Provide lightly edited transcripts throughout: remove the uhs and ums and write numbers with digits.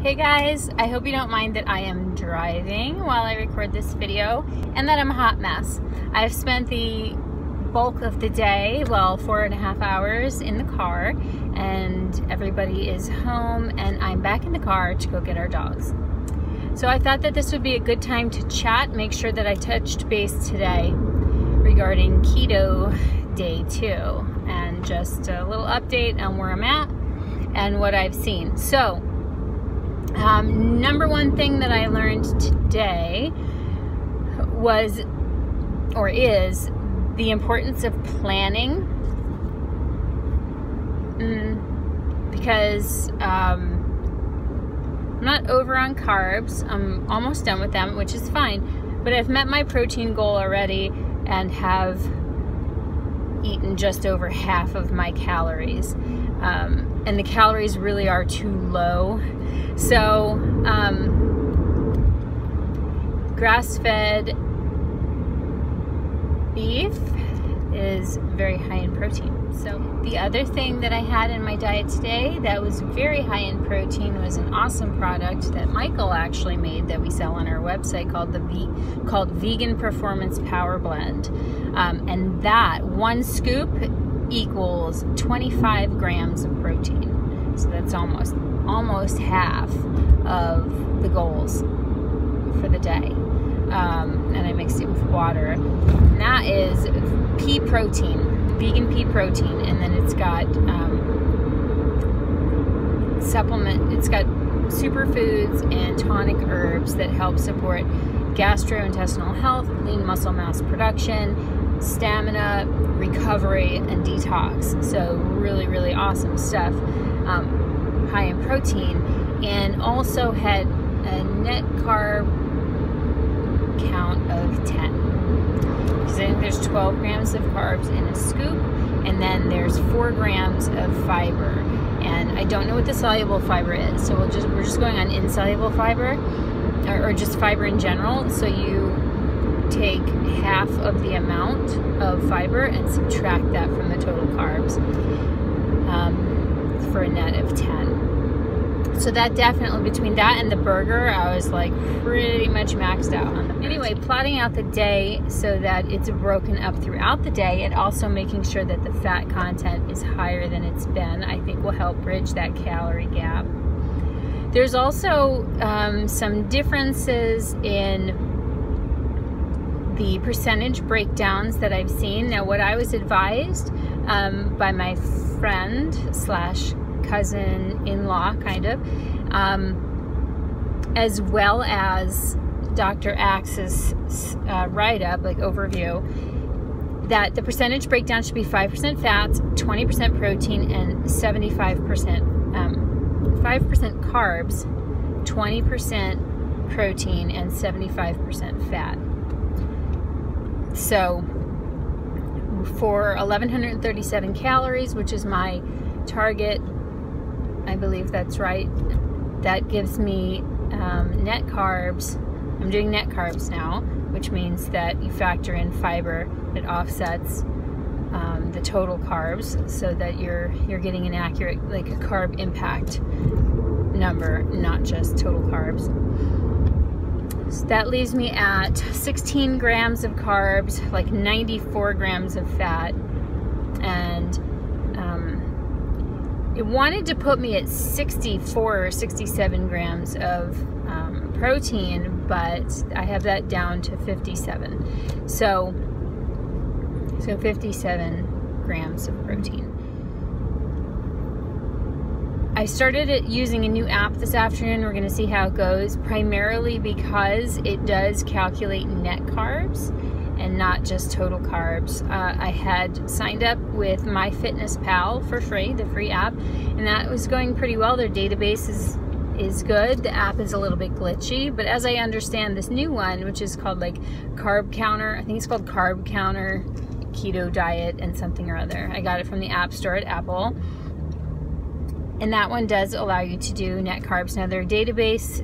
Hey guys, I hope you don't mind that I am driving while I record this video and that I'm a hot mess. I've spent the bulk of the day, well, 4.5 hours in the car, and everybody is home and I'm back in the car to go get our dogs. So I thought that this would be a good time to chat, make sure that I touched base today regarding Keto Day 2 and just a little update on where I'm at and what I've seen. So number one thing that I learned today was, or is, the importance of planning, because I'm not over on carbs. I'm almost done with them, which is fine, but I've met my protein goal already and have eaten just over half of my calories, and the calories really are too low. So grass-fed beef is very high in protein. So the other thing that I had in my diet today that was very high in protein was an awesome product that Michael actually made that we sell on our website called Vegan Performance Power Blend, and that one scoop equals 25 grams of protein. So that's almost half of the goals for the day. And I mixed it with water. And that is pea protein, vegan pea protein, and then it's got it's got superfoods and tonic herbs that help support gastrointestinal health, lean muscle mass production, stamina, recovery, and detox. So really, really awesome stuff. High in protein, and also had a net carb count of 10. Because I think there's 12 grams of carbs in a scoop, and then there's 4 grams of fiber. And I don't know what the soluble fiber is, so we're just going on insoluble fiber, or just fiber in general. So you take half of the amount of fiber and subtract that from the total carbs, for a net of 10. So that definitely, between that and the burger, I was like pretty much maxed out on them. Anyway, plotting out the day so that it's broken up throughout the day, and also making sure that the fat content is higher than it's been, I think will help bridge that calorie gap. There's also some differences in the percentage breakdowns that I've seen. Now, what I was advised by my friend slash cousin-in-law, kind of, as well as Dr. Axe's write-up, like overview, that the percentage breakdown should be 5% fats, 20% protein, and 5% carbs, 20% protein, and 75% fat. So for 1,137 calories, which is my target, I believe that's right, that gives me net carbs. I'm doing net carbs now, which means that you factor in fiber that offsets the total carbs, so that you're getting an accurate, like a carb impact number, not just total carbs. So that leaves me at 16 grams of carbs, like 94 grams of fat, and it wanted to put me at 64 or 67 grams of protein, but I have that down to 57. So 57 grams of protein. I started using a new app this afternoon. We're going to see how it goes, primarily because it does calculate net carbs and not just total carbs. I had signed up with MyFitnessPal for free, the free app, and that was going pretty well. Their database is good. The app is a little bit glitchy, but as I understand this new one, which is called like Carb Counter, I think it's called Carb Counter Keto Diet and something or other. I got it from the App Store at Apple. And that one does allow you to do net carbs. Now their database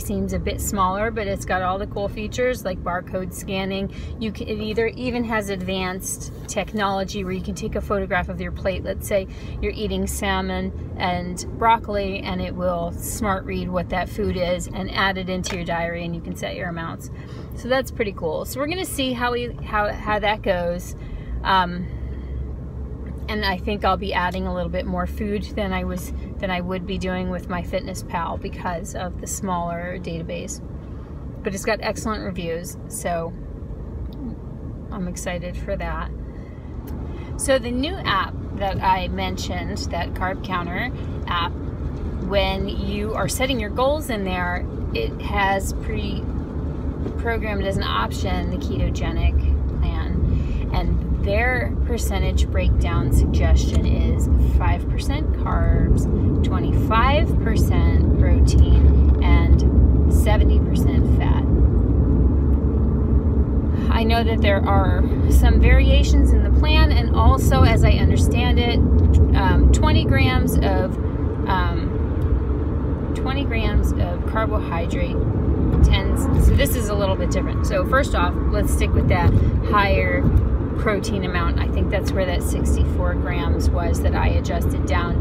seems a bit smaller, but it's got all the cool features like barcode scanning. It even has advanced technology where you can take a photograph of your plate. Let's say you're eating salmon and broccoli, and it will smart read what that food is and add it into your diary, and you can set your amounts. So that's pretty cool. So we're gonna see how that goes. And I think I'll be adding a little bit more food than I would be doing with my FitnessPal because of the smaller database. But it's got excellent reviews, so I'm excited for that. So the new app that I mentioned, that Carb Counter app, when you are setting your goals in there, it has pre-programmed as an option the ketogenic plan. And their percentage breakdown suggestion is 5% carbs, 25% protein, and 70% fat. I know that there are some variations in the plan, and also, as I understand it, 20 grams of carbohydrate so this is a little bit different. So first off, let's stick with that higher protein amount. I think that's where that 64 grams was that I adjusted down,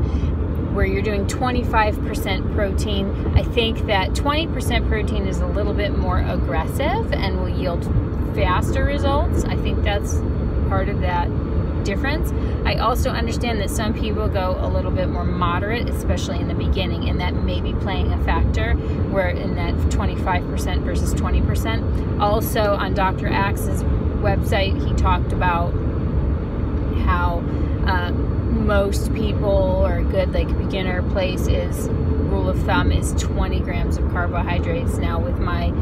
where you're doing 25% protein. I think that 20% protein is a little bit more aggressive and will yield faster results. I think that's part of that difference. I also understand that some people go a little bit more moderate, especially in the beginning, and that may be playing a factor where in that 25% versus 20%. Also on Dr. Axe's website, he talked about how most people, or a good beginner place rule of thumb is 20 grams of carbohydrates. Now with my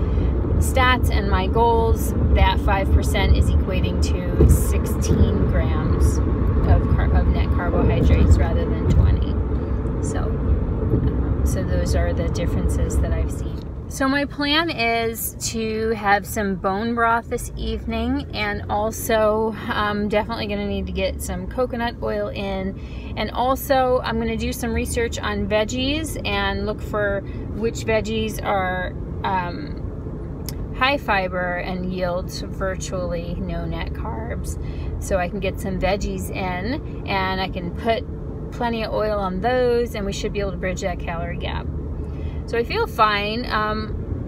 stats and my goals, that 5% is equating to 16 grams of net carbohydrates rather than 20. So those are the differences that I've seen. So my plan is to have some bone broth this evening, and also I'm definitely going to need to get some coconut oil in, and also I'm going to do some research on veggies and look for which veggies are high fiber and yield virtually no net carbs, so I can get some veggies in and I can put plenty of oil on those, and we should be able to bridge that calorie gap. So I feel fine.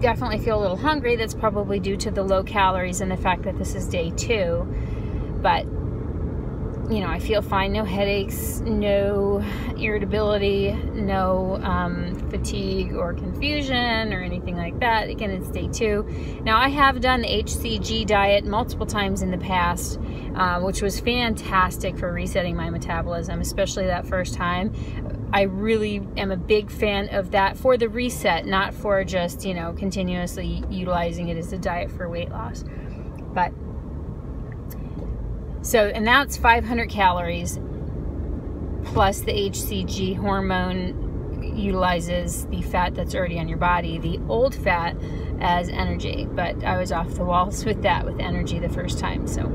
Definitely feel a little hungry. That's probably due to the low calories and the fact that this is day 2. But, you know, I feel fine. No headaches, no irritability, no fatigue or confusion or anything like that. Again, it's day 2. Now, I have done the HCG diet multiple times in the past, which was fantastic for resetting my metabolism, especially that first time. I really am a big fan of that for the reset, not for just, you know, continuously utilizing it as a diet for weight loss. But so, and that's 500 calories plus the HCG hormone utilizes the fat that's already on your body, the old fat, as energy. But I was off the walls with that, with energy the first time. So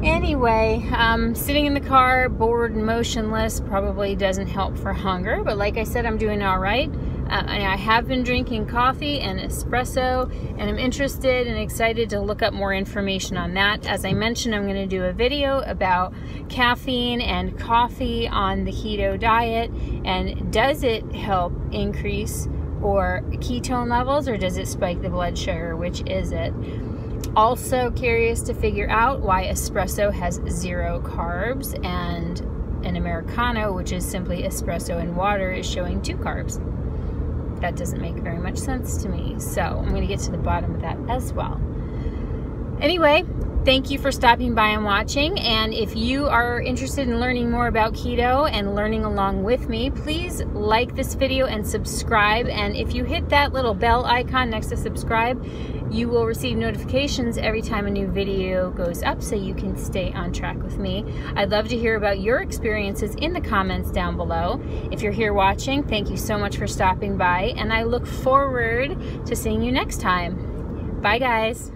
anyway, sitting in the car, bored and motionless, probably doesn't help for hunger. But like I said, I'm doing all right. And I have been drinking coffee and espresso, and I'm interested and excited to look up more information on that. As I mentioned, I'm going to do a video about caffeine and coffee on the keto diet, and does it help increase or ketone levels, or does it spike the blood sugar? Which is it? Also curious to figure out why espresso has 0 carbs and an Americano, which is simply espresso and water, is showing 2 carbs. That doesn't make very much sense to me. So I'm going to get to the bottom of that as well. Anyway, thank you for stopping by and watching. And if you are interested in learning more about keto and learning along with me, please like this video and subscribe. And if you hit that little bell icon next to subscribe, you will receive notifications every time a new video goes up, so you can stay on track with me. I'd love to hear about your experiences in the comments down below. If you're here watching, thank you so much for stopping by, and I look forward to seeing you next time. Bye, guys.